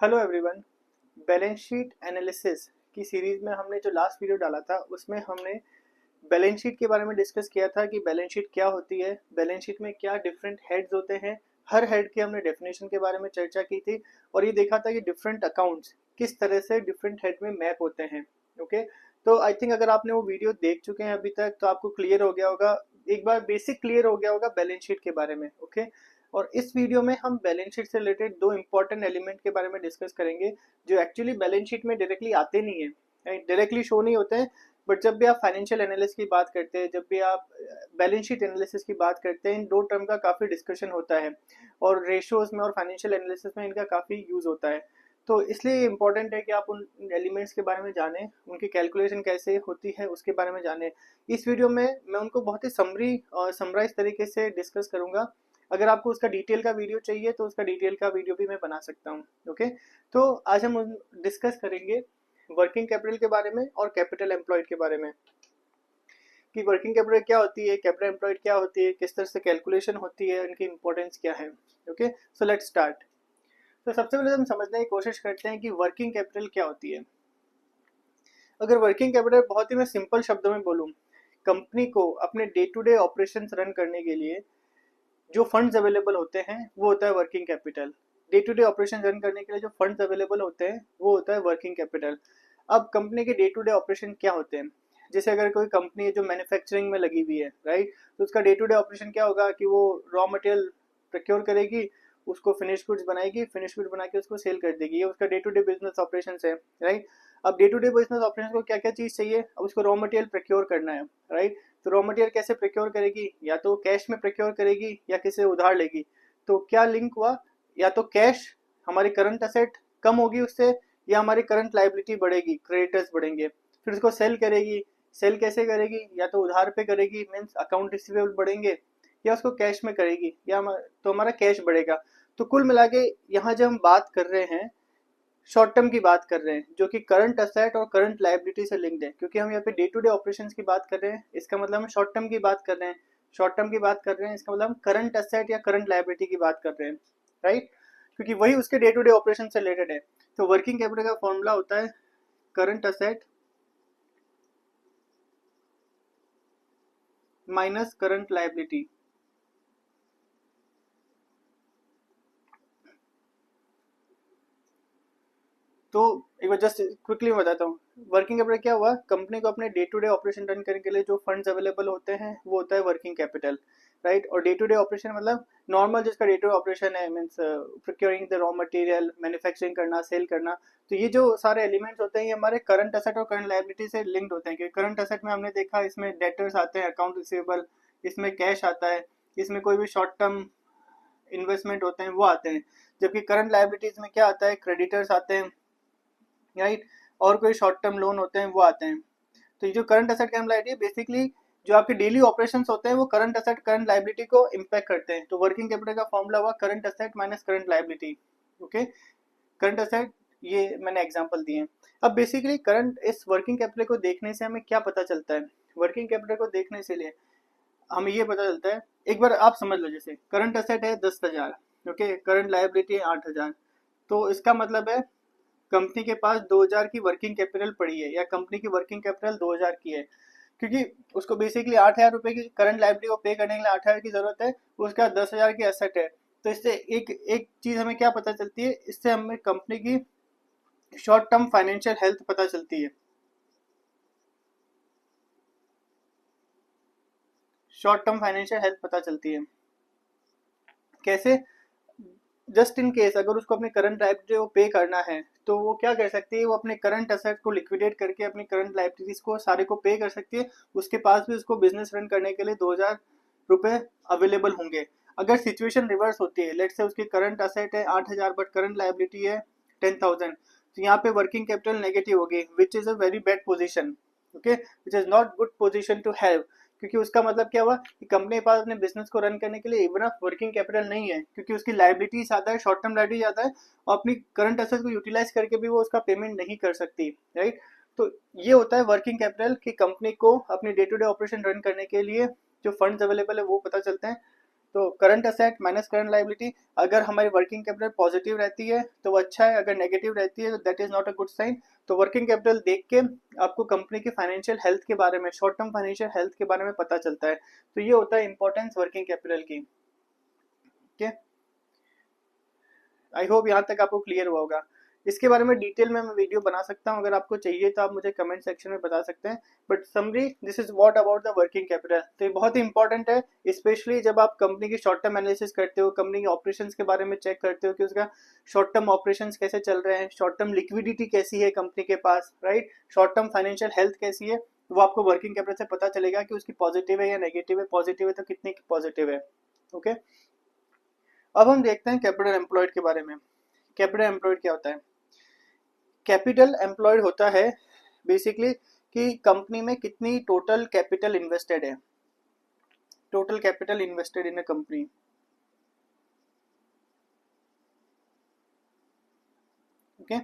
Hello everyone. Balance sheet analysis की series में हमने जो लास्ट वीडियो डाला था उसमें हमने बैलेंस शीट के बारे में डिस्कस किया था कि बैलेंस शीट क्या होती है, बैलेंस शीट में क्या डिफरेंट हेड्स होते हैं। हर हेड की हमने डेफिनेशन के बारे में चर्चा की थी और ये देखा था कि डिफरेंट अकाउंट्स किस तरह से डिफरेंट हेड में मैप होते हैं। ओके, तो आई थिंक अगर आपने वो वीडियो देख चुके हैं अभी तक तो आपको क्लियर हो गया होगा, एक बार बेसिक क्लियर हो गया होगा बैलेंस शीट के बारे में। ओके, और इस वीडियो में हम बैलेंस शीट से रिलेटेड दो इंपॉर्टेंट एलिमेंट के बारे में डिस्कस करेंगे जो एक्चुअली बैलेंस शीट में डायरेक्टली आते नहीं है, डायरेक्टली शो नहीं होते हैं। बट जब भी आप फाइनेंशियल एनालिसिस की बात करते हैं, जब भी आप बैलेंस शीट एनालिसिस की बात करते हैं, इन दो टर्म का काफ़ी डिस्कशन होता है और रेशियोज में और फाइनेंशियल एनालिसिस में इनका काफ़ी यूज़ होता है। तो इसलिए इम्पॉर्टेंट है कि आप उन एलिमेंट्स के बारे में जानें, उनकी कैलकुलेशन कैसे होती है उसके बारे में जानें। इस वीडियो में मैं उनको बहुत ही समराइज तरीके से डिस्कस करूंगा। अगर आपको उसका डिटेल का वीडियो चाहिए तो उसका डिटेल का वीडियो भी मैं बना सकता हूँ। ओके, तो आज हम डिस्कस करेंगे वर्किंग कैपिटल के बारे में और कैपिटल एम्प्लॉयड के बारे में कि वर्किंग कैपिटल क्या होती है, कैपिटल एम्प्लॉयड क्या होती है, किस तरह से कैलकुलेशन होती है, इनकी इंपॉर्टेंस क्या है। Okay, so let's start. तो सबसे पहले हम समझने की कोशिश करते हैं कि वर्किंग कैपिटल क्या होती है। अगर वर्किंग कैपिटल बहुत ही मैं सिंपल शब्दों में बोलूँ, कंपनी को अपने day to day operation run करने के लिए जो फंड्स अवेलेबल होते हैं वो होता है working capital. Day to day operation run करने के लिए जो फंड्स अवेलेबल होते हैं वो होता है वर्किंग कैपिटल। अब कंपनी के डे टू डे ऑपरेशन क्या होते हैं, जैसे अगर कोई कंपनी है जो मैन्युफैक्चरिंग में लगी हुई है, राइट, तो उसका डे टू डे ऑपरेशन क्या होगा कि वो रॉ मटेरियल प्रोक्योर करेगी, उसको फिनिश गुड्स बनाएगी, फिनिश गुड्स बना के उसको सेल कर देगी, ये उसका day to day business operation है, राइट। अब day to day business operation को क्या क्या चीज़ चाहिए, अब उसको रॉ मटेरियल प्रोक्योर करना है, राइट। तो रॉ मटेरियल कैसे प्रोक्योर करेगी, या तो कैश में प्रोक्योर करेगी या किसी से उधार लेगी। तो क्या लिंक हुआ, या तो कैश हमारी करंट असेट कम होगी उससे, या हमारी करंट लाइबिलिटी बढ़ेगी, क्रेडिटर्स बढ़ेंगे। फिर उसको सेल करेगी, सेल कैसे करेगी, या तो उधार पे करेगी मीन्स अकाउंट रिसीवेबल बढ़ेंगे, या उसको कैश में करेगी तो हमारा कैश बढ़ेगा। तो कुल मिला के यहाँ जब हम बात कर रहे हैं शॉर्ट टर्म की बात कर रहे हैं जो कि करंट असेट और करंट लाइबिलिटी से लिंक्ड है, क्योंकि हम यहाँ पे डे टू डे ऑपरेशंस की बात कर रहे हैं, इसका मतलब हम शॉर्ट टर्म की बात कर रहे हैं। शॉर्ट टर्म की बात कर रहे हैं इसका मतलब हम करंट असेट या करंट लाइबिलिटी की बात कर रहे हैं, राइट, क्योंकि वही उसके डे टू डे ऑपरेशन से रिलेटेड है। तो वर्किंग कैपिटल का फॉर्मूला होता है current asset minus current liability. तो एक बार जस्ट क्विकली बताता हूँ, वर्किंग कैपिटल क्या हुआ, कंपनी को अपने day to day operation run करने के लिए जो फंड्स अवेलेबल होते हैं वो होता है वर्किंग कैपिटल, राइट। और डे टू डे ऑपरेशन मतलब नॉर्मल जिसका डे टू डे ऑपरेशन है means procuring the raw material, manufacturing करना, सेल करना। तो ये जो सारे एलिमेंट्स होते हैं ये हमारे करंट असेट और करंट लायबिलिटी से लिंक्ड होते हैं, क्योंकि करंट असेट में हमने देखा इसमें डेटर्स आते हैं, अकाउंट रिसीवेबल, इसमें कैश आता है, इसमें कोई भी शॉर्ट टर्म इन्वेस्टमेंट होते हैं वो आते हैं। जबकि करंट लायबिलिटीज में क्या आता है, क्रेडिटर्स आते हैं, राइट, और कोई शॉर्ट टर्म लोन होते हैं वो आते हैं। तो ये जो current asset current liability basically जो आपके डेली ऑपरेशंस होते हैं वो करंट असेट करंट लायबिलिटी को इम्पैक्ट करते हैं। तो वर्किंग कैपिटल का फॉर्मूला हुआ current asset minus current liability. Okay, current asset ये मैंने एग्जांपल दिए। अब बेसिकली करंट इस वर्किंग कैपिटल को देखने से हमें क्या पता चलता है, वर्किंग कैपिटल को देखने से लिए हमें ये पता चलता है, एक बार आप समझ लो, जैसे करंट असेट है 10,000, ओके, करंट लायबिलिटी है 8,000। तो इसका मतलब है कंपनी के पास 2000 की वर्किंग कैपिटल पड़ी है, या कंपनी की वर्किंग कैपिटल 2000 की है, क्योंकि उसको बेसिकली 8,000 रुपए की करंट लाइबिलिटी को पे करने के लिए 8,000 की जरूरत है, उसका 10,000 की एसेट है। तो इससे एक एक चीज हमें क्या पता चलती है, इससे हमें कंपनी की शॉर्ट टर्म फाइनेंशियल हेल्थ पता चलती है। शॉर्ट टर्म फाइनेंशियल हेल्थ पता चलती है कैसे, जस्ट इन केस अगर उसको अपने करंट लाइबिलिटी को पे करना है तो वो क्या कर सकती है, वो अपने करंट असेट को लिक्विडेट करके अपनी करंट लाइबिलिटीज को सारे को पे कर सकती है। उसके पास भी उसको बिजनेस रन करने के लिए 2000 रुपए अवेलेबल होंगे। अगर सिचुएशन रिवर्स होती है, लेट से उसकी करंट असेट है 8,000 बट करंट लाइबिलिटी है 10,000, तो यहाँ पे वर्किंग कैपिटल नेगेटिव होगी, which is a very bad position. Okay, which is not good position to have, क्योंकि उसका मतलब क्या हुआ कि कंपनी के पास अपने बिजनेस को रन करने के लिए इवन वर्किंग कैपिटल नहीं है, क्योंकि उसकी लाइबिलिटी ज़्यादा है, शॉर्ट टर्म लाइबिलिटी ज़्यादा है, और अपनी करंट असेट को यूटिलाइज करके भी वो उसका पेमेंट नहीं कर सकती, राइट। तो ये होता है वर्किंग कैपिटल कि कंपनी को अपनी day to day operation run करने के लिए जो फंड्स अवेलेबल है वो पता चलते हैं। तो current asset minus current liability, अगर हमारी वर्किंग कैपिटल पॉजिटिव रहती है तो वो अच्छा है, अगर नेगेटिव रहती है तो that is not a good sign. तो वर्किंग कैपिटल देख के आपको कंपनी की फाइनेंशियल हेल्थ के बारे में, शॉर्ट टर्म फाइनेंशियल हेल्थ के बारे में पता चलता है। तो ये होता है इंपॉर्टेंस वर्किंग कैपिटल की। ठीक है, आई होप यहाँ तक आपको क्लियर हुआ होगा। इसके बारे में डिटेल में मैं वीडियो बना सकता हूँ, अगर आपको चाहिए तो आप मुझे कमेंट सेक्शन में बता सकते हैं। But summary, this is what about the working capital. तो ये बहुत ही इंपॉर्टेंट है, स्पेशली जब आप कंपनी की शॉर्ट टर्म एनालिसिस करते हो, कंपनी के ऑपरेशंस के बारे में चेक करते हो कि उसका शॉर्ट टर्म ऑपरेशंस कैसे चल रहे हैं, शॉर्ट टर्म लिक्विडिटी कैसी है कंपनी के पास, right, short term financial health कैसी है, वो आपको वर्किंग कैपिटल से पता चलेगा कि उसकी पॉजिटिव है या नेगेटिव है। पॉजिटिव है तो कितनी पॉजिटिव है। ओके, अब हम देखते हैं कैपिटल एम्प्लॉयड के बारे में। कैपिटल एम्प्लॉयड क्या होता है? कैपिटल एम्प्लॉयड होता है बेसिकली कि कंपनी में कितनी टोटल कैपिटल इन्वेस्टेड है, total capital invested in a company. Okay,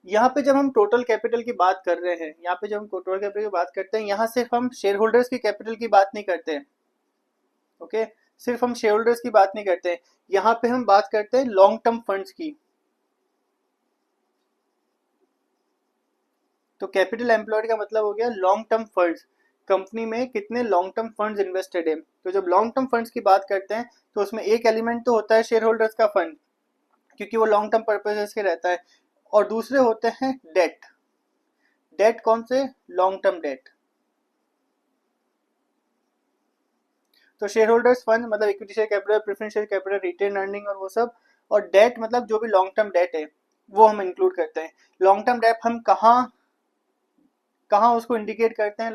यहाँ पे जब हम टोटल कैपिटल की बात कर रहे हैं, यहाँ पे जब हम टोटल कैपिटल की बात करते हैं, यहाँ सिर्फ हम शेयर होल्डर्स की कैपिटल की बात नहीं करते हैं। ओके, सिर्फ हम शेयर होल्डर्स की बात नहीं करते हैं, यहाँ पे हम बात करते हैं लॉन्ग टर्म फंड्स की। तो कैपिटल एम्प्लॉयड का मतलब हो गया लॉन्ग टर्म फंड्स, कंपनी में कितने लॉन्ग टर्म फंड्स इन्वेस्टेड है। तो जब लॉन्ग टर्म फंड्स की बात करते हैं तो उसमें एक एलिमेंट तो होता है शेयर होल्डर्स का फंड, क्योंकि वो लॉन्ग टर्म पर्पजेस के रहता है, और दूसरे होते हैं डेट। डेट कौन से? Long term debt. तो शेयर होल्डर्स फंड मतलब equity share capital, preference share capital, retain earning और वो सब, और डेट मतलब जो भी लॉन्ग टर्म डेट है वो हम इंक्लूड करते हैं। लॉन्ग टर्म डेट हम कहाँ कहाँ उसको इंडिकेट करते हैं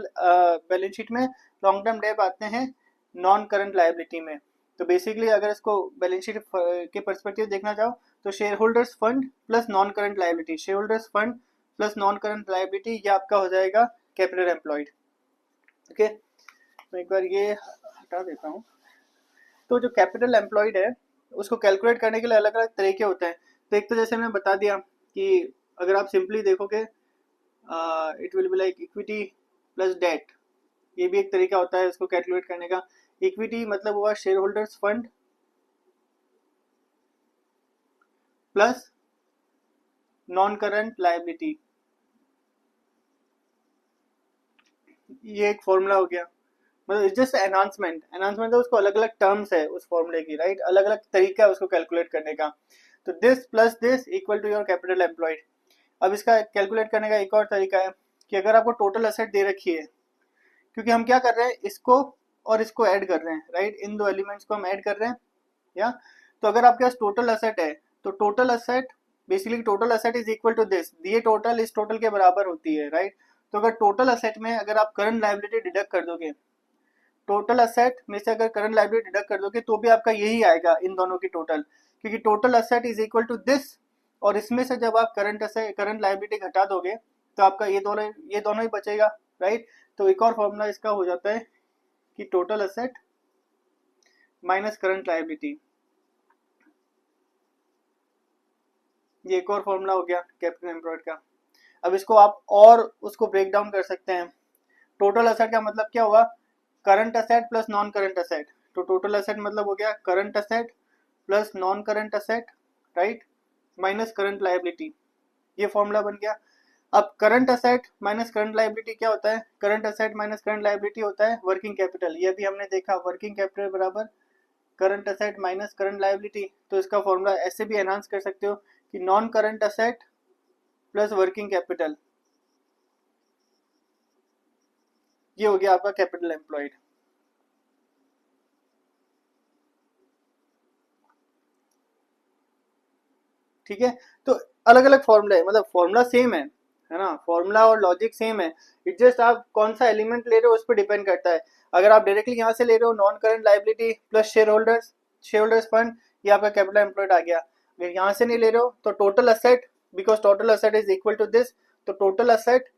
बैलेंस शीट में? लॉन्ग टर्म डेट आते हैं नॉन करंट लायबिलिटी में। तो बेसिकली अगर इसको बैलेंस शीट के परस्पेक्टिव देखना चाहो तो share holders fund plus non current liability, share holders fund plus non current liability, ये आपका हो जाएगा कैपिटल एम्प्लॉयड। ओके, तो एक बार ये हटा देता हूँ। तो जो कैपिटल एम्प्लॉयड है उसको कैलकुलेट करने के लिए अलग अलग तरीके होते हैं। तो एक तो जैसे मैंने बता दिया कि अगर आप सिंपली देखोगे it will be like equity plus debt, ये भी एक तरीका होता है इसको कैलकुलेट करने का। इक्विटी मतलब हुआ share holders fund plus non current liability, ये एक फॉर्मूला हो गया। मतलब जस्ट एनहांसमेंट, एनहांसमेंट तो उसको अलग अलग टर्म्स है उस फॉर्मूले की, राइट, अलग अलग तरीका है उसको कैलकुलेट करने का। तो this plus this equal to your capital employed. अब इसका कैलकुलेट करने का एक और तरीका है कि अगर आपको टोटल असेट दे रखी है, क्योंकि हम क्या कर रहे हैं, इसको और इसको ऐड कर रहे हैं, राइट, इन दो एलिमेंट्स को हम ऐड कर रहे हैं या। तो अगर आपके पास टोटल असेट है तो total asset basically total asset is equal to this, दिए टोटल इस टोटल के बराबर होती है, राइट। तो अगर टोटल असेट में अगर आप करंट लायबिलिटी डिडक्ट कर दोगे, टोटल असेट में से अगर करंट लायबिलिटी डिडक्ट कर दोगे तो भी आपका यही आएगा इन दोनों की टोटल, क्योंकि total asset is equal to this, और इसमें से जब आप करंट असेट करंट लायबिलिटी घटा दोगे तो आपका ये दोनों ही बचेगा, राइट। तो एक और फॉर्मूला इसका हो जाता है कि total asset minus current liability, ये एक और फॉर्मूला हो गया कैपिटल एम्प्लॉयड का। अब इसको आप और उसको ब्रेक डाउन कर सकते हैं। टोटल असेट का मतलब क्या हुआ? Current asset plus non current asset. तो टोटल असेट मतलब हो गया current asset plus non current asset, right, minus current liability, ये फॉर्मूला बन गया। अब current asset minus current liability क्या होता है? Current asset minus current liability होता है वर्किंग कैपिटल। ये भी हमने देखा, वर्किंग कैपिटल बराबर current asset minus current liability. तो इसका फॉर्मूला ऐसे भी एनहांस कर सकते हो कि non current asset plus working capital, ये हो गया आपका कैपिटल एम्प्लॉयड। ठीक है, तो अलग अलग फॉर्मूला है, मतलब फॉर्मूला सेम है ना, फॉर्मूला और लॉजिक सेम है, इट जस्ट आप कौन सा एलिमेंट ले रहे हो उस पर डिपेंड करता है। अगर आप डायरेक्टली यहाँ से ले रहे हो non current liability plus share holders fund, ये आपका कैपिटल एम्प्लॉयड आ गया। अगर यहाँ से नहीं ले रहे हो तो total asset, because total asset is equal to this, तो total asset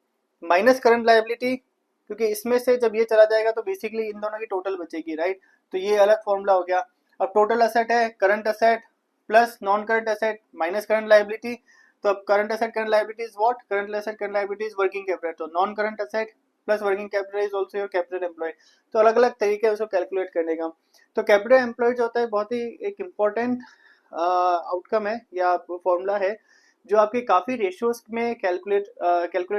minus current liability, क्योंकि इसमें से जब ये चला जाएगा तो बेसिकली इन दोनों की टोटल बचेगी, राइट। तो ये अलग फॉर्मूला हो गया। अब टोटल असेट है current asset plus non current asset minus current liability. तो अब current asset current liability is what? Current asset current liability is working capital. तो non current asset plus working capital is also your capital employed. तो अलग अलग तरीके है उसको calculate करने का। तो कैपिटल एम्प्लॉयड जो होता है बहुत ही एक इम्पॉर्टेंट आउटकम है या फॉर्मूला है जो आपके काफ़ी रेशियोज में कैलकुलेट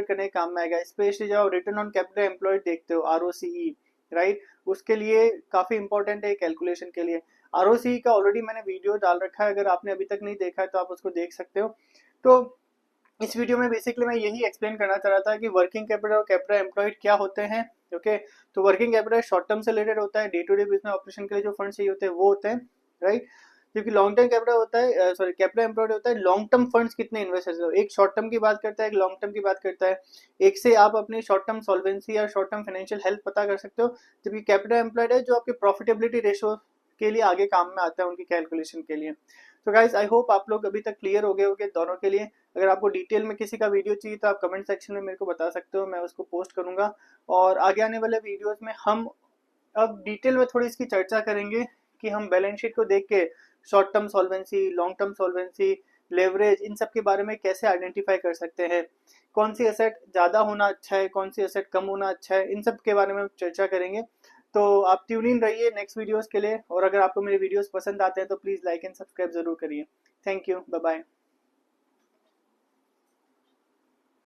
करने के काम में आएगा। स्पेशली जब आप रिटर्न ऑन कैपिटल एम्प्लॉयड देखते हो, ROCE, राइट, उसके लिए काफ़ी इंपॉर्टेंट है कैलकुलेशन के लिए। ROCE का ऑलरेडी मैंने वीडियो डाल रखा है, अगर आपने अभी तक नहीं देखा है तो आप उसको देख सकते हो। तो इस वीडियो में बेसिकली मैं यही एक्सप्लेन करना चाह रहा था कि वर्किंग कैपिटल और कैपिटल एम्प्लॉयड क्या होते हैं। ओके, तो वर्किंग कैपिटल शॉर्ट टर्म से रिलेटेड होता है, day to day business operation के लिए जो फंड चाहिए होते हैं वो होते हैं, राइट। क्योंकि लॉन्ग टर्म कैपिटल होता है, सॉरी कैपिटल एम्प्लॉयड होता है लॉन्ग टर्म फंड्स कितने इन्वेस्ट करते हो। एक शॉर्ट टर्म की बात करता है, एक लॉन्ग टर्म की बात करता है। एक से आप अपनी शॉर्ट टर्म सॉल्वेंसी या शॉर्ट टर्म फाइनेंशियल हेल्थ पता कर सकते हो, जबकि कैपिटल एम्प्लॉयड है जो आपके प्रॉफिटेबिलिटी रेशियो के लिए आगे काम में आता है उनकी कैलकुलेशन के लिए। तो गाइज आई होप आप लोग अभी तक क्लियर हो गए होंगे दोनों के लिए। अगर आपको डिटेल में किसी का वीडियो चाहिए तो आप कमेंट सेक्शन में मेरे को बता सकते हो, मैं उसको पोस्ट करूंगा। और आगे आने वाले वीडियोस में हम अब डिटेल में थोड़ी इसकी चर्चा करेंगे कि हम बैलेंस शीट को देख के short term solvency, long term solvency, leverage, इन सब के बारे में कैसे आइडेंटिफाई कर सकते हैं, कौन सी एसेट ज़्यादा होना अच्छा है, कौन सी एसेट कम होना अच्छा है, इन सब के बारे में चर्चा करेंगे। तो आप ट्यून इन रहिए नेक्स्ट वीडियोस के लिए, और अगर आपको मेरे वीडियोस पसंद आते हैं तो प्लीज़ लाइक एंड सब्सक्राइब जरूर करिए। Thank you, bye bye.